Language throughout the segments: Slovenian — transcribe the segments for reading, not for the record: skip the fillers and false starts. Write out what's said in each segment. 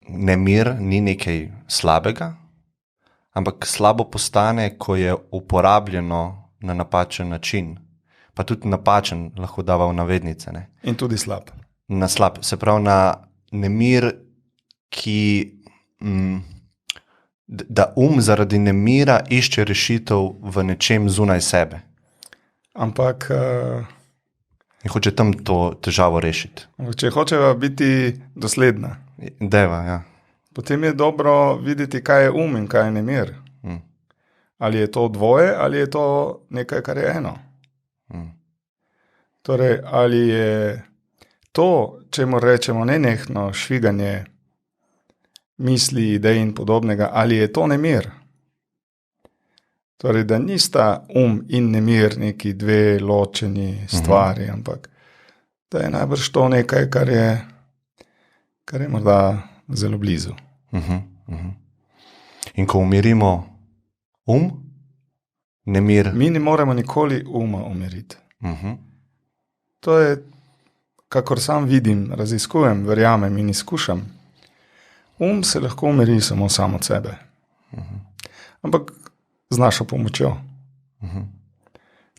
nemir ni nekaj slabega, ampak slabo postane, ko je uporabljeno na napačen način. Pa tudi napačen lahko dava v navednice. Ne? In tudi slab. Na slab, se pravi na nemir, ki da zaradi nemira išče rešitev v nečem zunaj sebe. Ampak in hoče tam to težavo rešiti. Če hočeva biti dosledna, Deva, ja. potem je dobro videti, kaj je in kaj je nemir. Ali je to dvoje, ali je to nekaj, kar je eno. Torej, ali je to, čemu rečemo nenehno šviganje misli, idej in podobnega, ali je to nemir? Torej, da nista in nemir neki dve ločeni stvari, ampak da je najbrž to nekaj, kar je morda zelo blizu. In ko umirimo nemir... Mi ne moremo nikoli umiriti. To je, kakor sam vidim, raziskujem, verjamem in izkušam. Se lahko umiri samo od sebe. Ampak z našo pomočjo.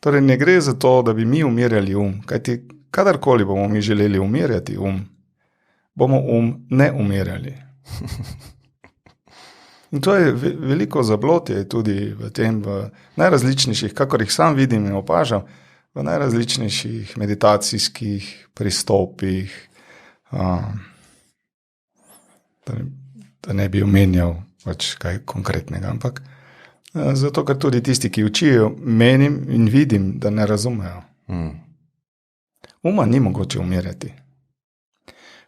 Torej ne gre za to, da bi mi umirjali kajti kadarkoli bomo mi želeli umirjati bomo ne umirjali. In to je veliko zablotje tudi v tem, v najrazličnejših, kakor jih sam vidim in opažam, v najrazličnejših meditacijskih pristopih, da ne bi omenjal pač kaj konkretnega, ampak zato, ker tudi tisti, ki učijo, menim in vidim, da ne razumejo. Ni mogoče umirjati.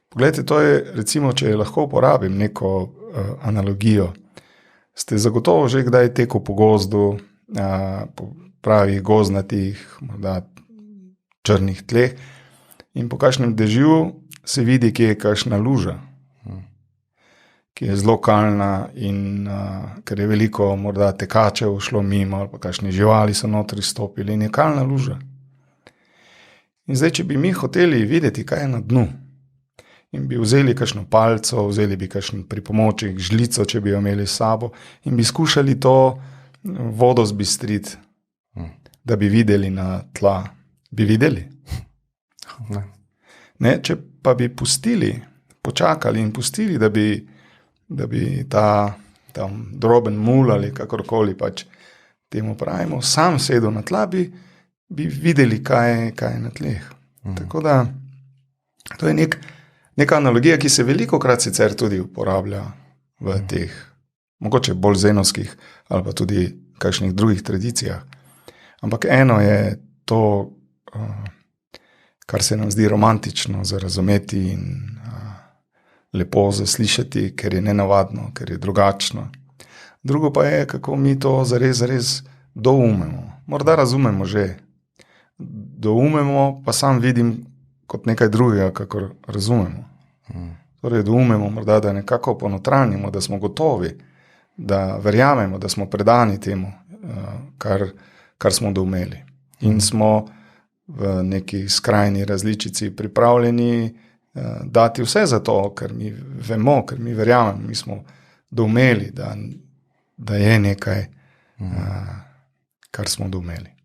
Poglejte, to je, recimo, če lahko uporabim neko analogijo, ste zagotovo že kdaj tekel po gozdu, po pravih gozdnatih, morda črnih tleh in po kakšnem dežju se vidi, kje je kakšna luža, ki je zelo kalna in ker je veliko morda tekačev šlo mimo ali pa kakšne živali so notri stopili in je kalna luža. In zdaj, če bi mi hoteli videti, kaj je na dnu, in bi vzeli kakšno palco, vzeli bi kakšen pripomoček, žlico, če bi jo imeli s sabo, in bi skušali to vodo zbistriti, da bi videli na tla. Bi videli? Ne, če pa bi pustili, počakali in pustili, da bi ta droben mul ali kakorkoli pač temu pravimo, sam sedel na tla, bi videli, kaj je na tleh. Tako da, to je neka analogija, ki se velikokrat sicer tudi uporablja v teh, mogoče bolj zenovskih ali pa tudi kakšnih drugih tradicijah. Ampak eno je to, kar se nam zdi romantično za razumeti in lepo za slišati, ker je nenavadno, ker je drugačno. Drugo pa je, kako mi to zares doumemo. Morda razumemo že. Doumemo, pa sam vidim kot nekaj drugega, kakor razumemo. Torej, doumemo morda, da nekako ponotranjimo, da smo gotovi, da verjamemo, da smo predani temu, kar smo doumeli. In smo v neki skrajni različici pripravljeni dati vse za to, ker mi vemo, ker mi verjamemo, mi smo doumeli, da je nekaj, kar smo doumeli.